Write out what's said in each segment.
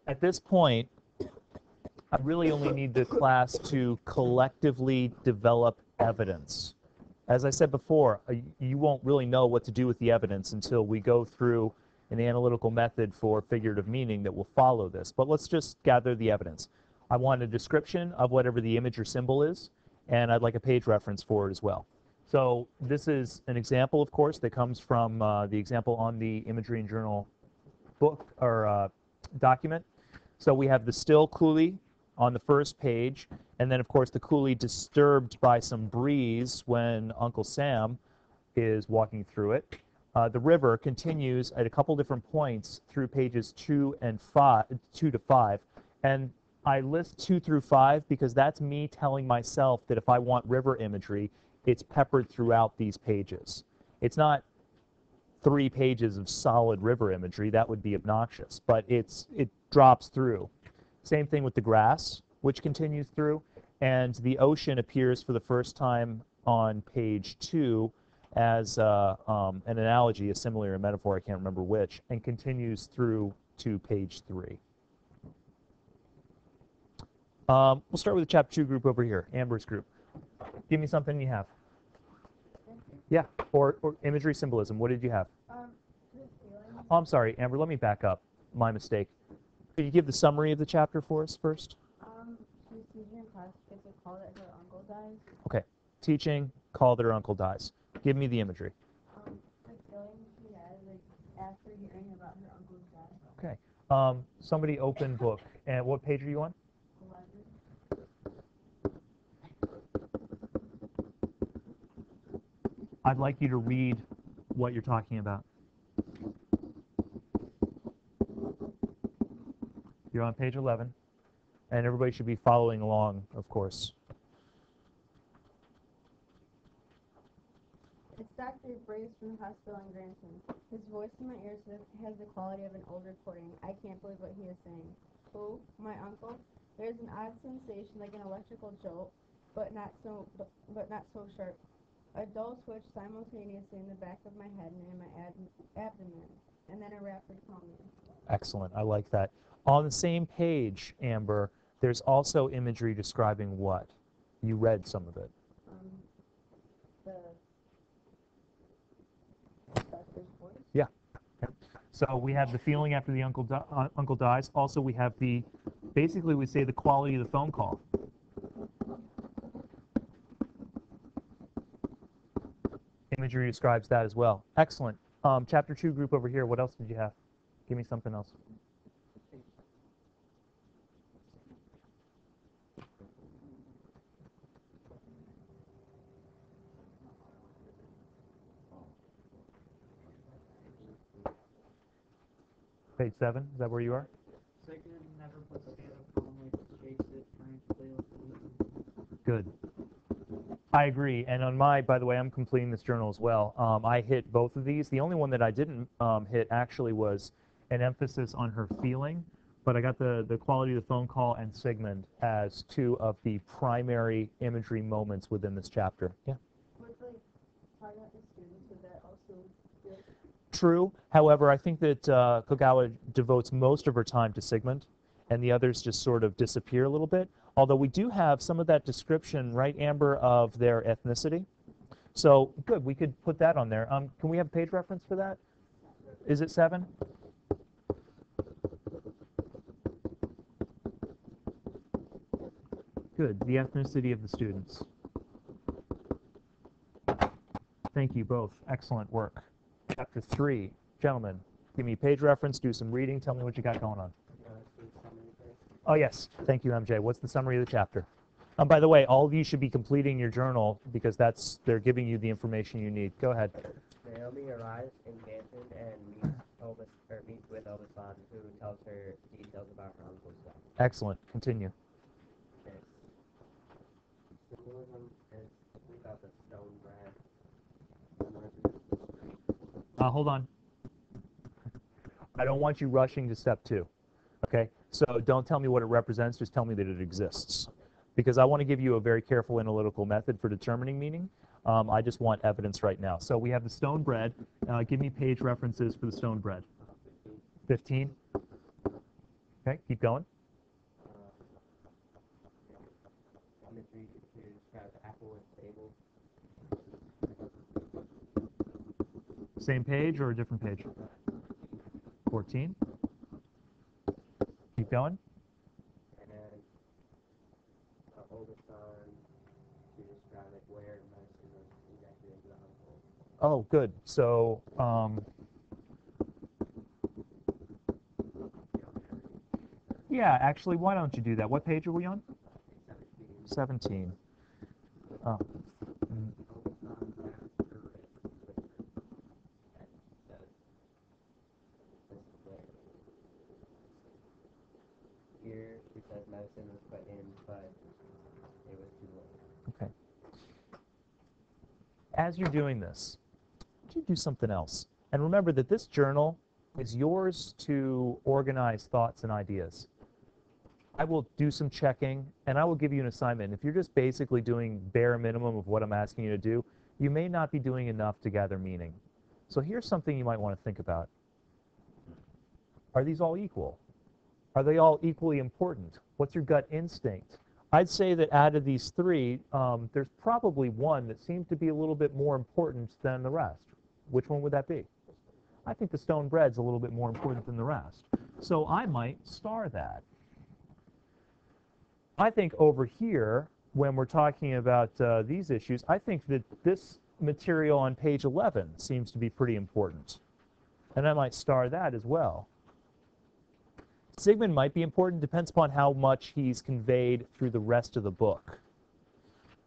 at this point, I really only need the class to collectively develop evidence. As I said before, you won't really know what to do with the evidence until we go through an analytical method for figurative meaning that will follow this. But let's just gather the evidence. I want a description of whatever the image or symbol is, and I'd like a page reference for it as well. So this is an example, of course, that comes from the example on the Imagery and Journal book or document. So we have the still coulee on the first page, and then of course the coulee disturbed by some breeze when Uncle Sam is walking through it. The river continues at a couple different points through pages 2 to 5, and I list 2 through 5 because that's me telling myself that if I want river imagery, it's peppered throughout these pages. It's not 3 pages of solid river imagery. That would be obnoxious, but it drops through. Same thing with the grass, which continues through, and the ocean appears for the first time on page 2 as an analogy, a simile, or a metaphor, I can't remember which, and continues through to page 3. We'll start with the chapter 2 group over here, Amber's group. Give me something you have. Yeah, or imagery symbolism. What did you have? Oh, I'm sorry, Amber, let me back up. My mistake. Could you give the summary of the chapter for us first? She's teaching in class gets a call that her uncle dies. Okay. Teaching, call that her uncle dies. Give me the imagery. The feeling she has, like, after hearing about her uncle's death. Okay. Somebody open book. And what page are you on? 11. I'd like you to read what you're talking about. You're on page 11, and everybody should be following along, of course. It's Dr. Brace from the hospital in Granton. His voice in my ears has the quality of an old recording. I can't believe what he is saying. Who? My uncle? There's an odd sensation like an electrical jolt, but not so sharp. A dull twitch simultaneously in the back of my head and in my abdomen, and then a rapid calming. Excellent. I like that. On the same page, Amber, there's also imagery describing what? You read some of it. The doctor's voice? Yeah. So we have the feeling after the uncle dies. Also, we have basically we say the quality of the phone call. Imagery describes that as well. Excellent. Chapter 2 group over here, what else did you have? Give me something else. Page 7, is that where you are? Good. I agree. And on by the way, I'm completing this journal as well. I hit both of these. The only one that I didn't hit actually was an emphasis on her feeling, but I got the quality of the phone call and Sigmund as 2 of the primary imagery moments within this chapter. Yeah. True. However, I think that Kogawa devotes most of her time to Sigmund, and the others just sort of disappear a little bit. Although we do have some of that description, right, Amber, of their ethnicity. So, good, we could put that on there. Can we have a page reference for that? Is it 7? Good, the ethnicity of the students. Thank you both. Excellent work. Chapter 3. Gentlemen, give me a page reference, do some reading, tell me what you got going on. Oh, yes. Thank you, MJ. What's the summary of the chapter? By the way, all of you should be completing your journal because they're giving you the information you need. Go ahead. Naomi arrives in Granton and meets with Obasan, who tells her details about her uncle's death. Excellent. Continue. Okay. Symbolism is about the stone bread. Hold on. I don't want you rushing to step 2. Okay? So don't tell me what it represents, just tell me that it exists. Because I want to give you a very careful analytical method for determining meaning. I just want evidence right now. So we have the stone bread. Give me page references for the stone bread. 15? Okay, keep going. Imagery to describe the apple and table. Same page or a different page? 14. Keep going. And then Obasan to describe like where medicine was injected into the uncle. Oh, good. So, yeah, actually, why don't you do that? What page are we on? 17. Oh. mm, Here she says medicine was put in, but it was too late. Okay. As you're doing this, you do something else. And remember that this journal is yours to organize thoughts and ideas. I will do some checking, and I will give you an assignment. If you're just basically doing bare minimum of what I'm asking you to do, you may not be doing enough to gather meaning. So here's something you might want to think about. Are these all equal? Are they all equally important? What's your gut instinct? I'd say that out of these three, there's probably one that seems to be a little bit more important than the rest. Which one would that be? I think the stone bread's a little bit more important than the rest. So I might star that. I think over here, when we're talking about these issues, I think that this material on page 11 seems to be pretty important. And I might star that as well. Sigmund might be important, depends upon how much he's conveyed through the rest of the book.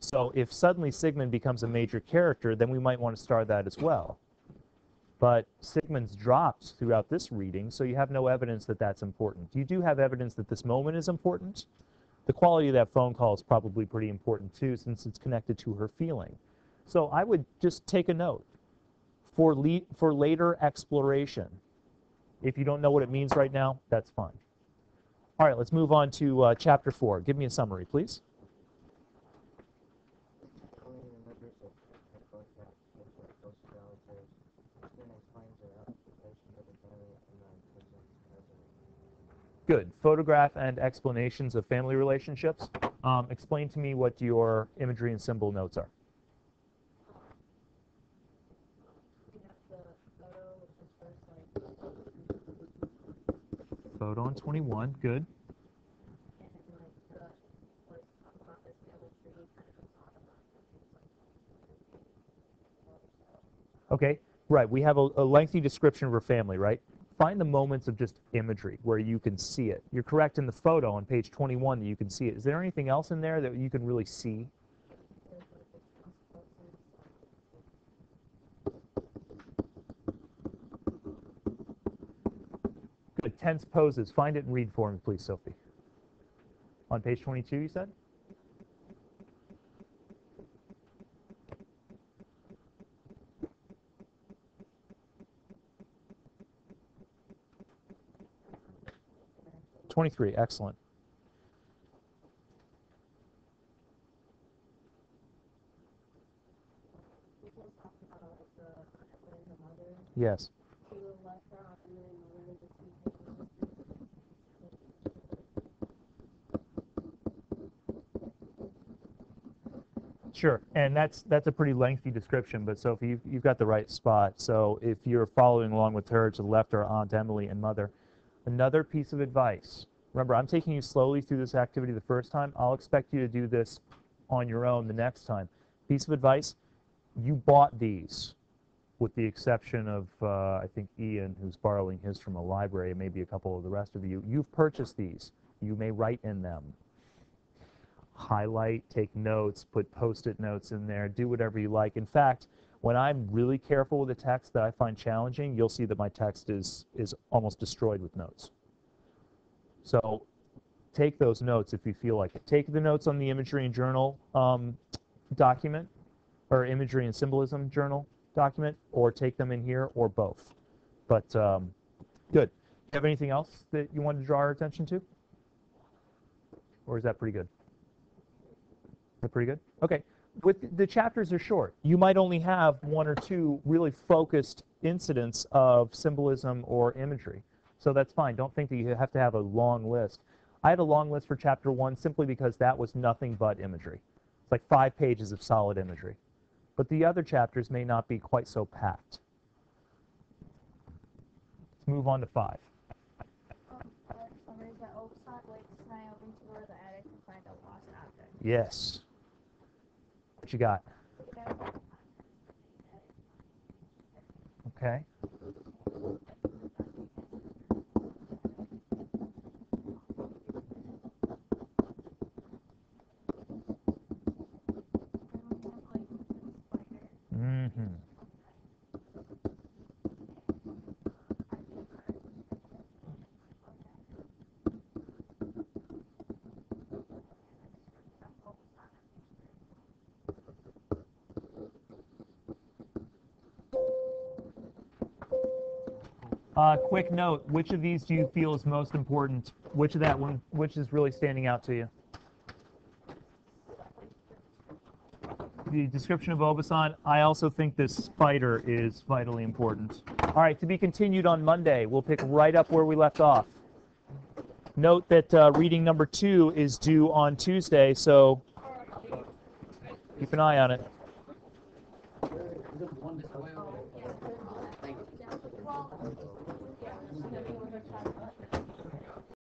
So if suddenly Sigmund becomes a major character, then we might want to star that as well. But Sigmund's dropped throughout this reading, so you have no evidence that that's important. You do have evidence that this moment is important. The quality of that phone call is probably pretty important too, since it's connected to her feeling. So I would just take a note for later exploration. If you don't know what it means right now, that's fine. All right, let's move on to chapter 4. Give me a summary, please. Good. Photograph and explanations of family relationships. Explain to me what your imagery and symbol notes are. Photo on 21. Good. Okay, right. We have a lengthy description of her family, right? Find the moments of just imagery where you can see it. You're correct in the photo on page 21 that you can see it. Is there anything else in there that you can really see? Good. Tense poses. Find it and read for me, please, Sophie. On page 22, you said? '23. Excellent. Yes. Sure, and that's a pretty lengthy description, but Sophie, you've got the right spot. So if you're following along with her, to the left are Aunt Emily and Mother. Another piece of advice. Remember, I'm taking you slowly through this activity the first time. I'll expect you to do this on your own the next time. Piece of advice, you bought these, with the exception of, I think, Ian, who's borrowing his from a library, and maybe a couple of the rest of you. You've purchased these. You may write in them. Highlight, take notes, put post-it notes in there, do whatever you like. In fact, when I'm really careful with a text that I find challenging, you'll see that my text is almost destroyed with notes. So take those notes if you feel like it. Take the notes on the imagery and journal document, or imagery and symbolism journal document, or take them in here, or both. But good. Do you have anything else that you wanted to draw our attention to? Or is that pretty good? That pretty good? Okay. With the chapters are short. You might only have one or two really focused incidents of symbolism or imagery. So that's fine. Don't think that you have to have a long list. I had a long list for chapter 1 simply because that was nothing but imagery. It's like 5 pages of solid imagery. But the other chapters may not be quite so packed. Let's move on to 5. Summary that Obasan wakes Naya up into go to the attic and find a lost object. Yes. What you got? Okay. Mm-hmm. Quick note, which of these do you feel is most important? Which is really standing out to you? The description of Obasan. I also think this spider is vitally important. All right, to be continued on Monday. We'll pick right up where we left off. Note that reading number 2 is due on Tuesday, so keep an eye on it. Well, yeah,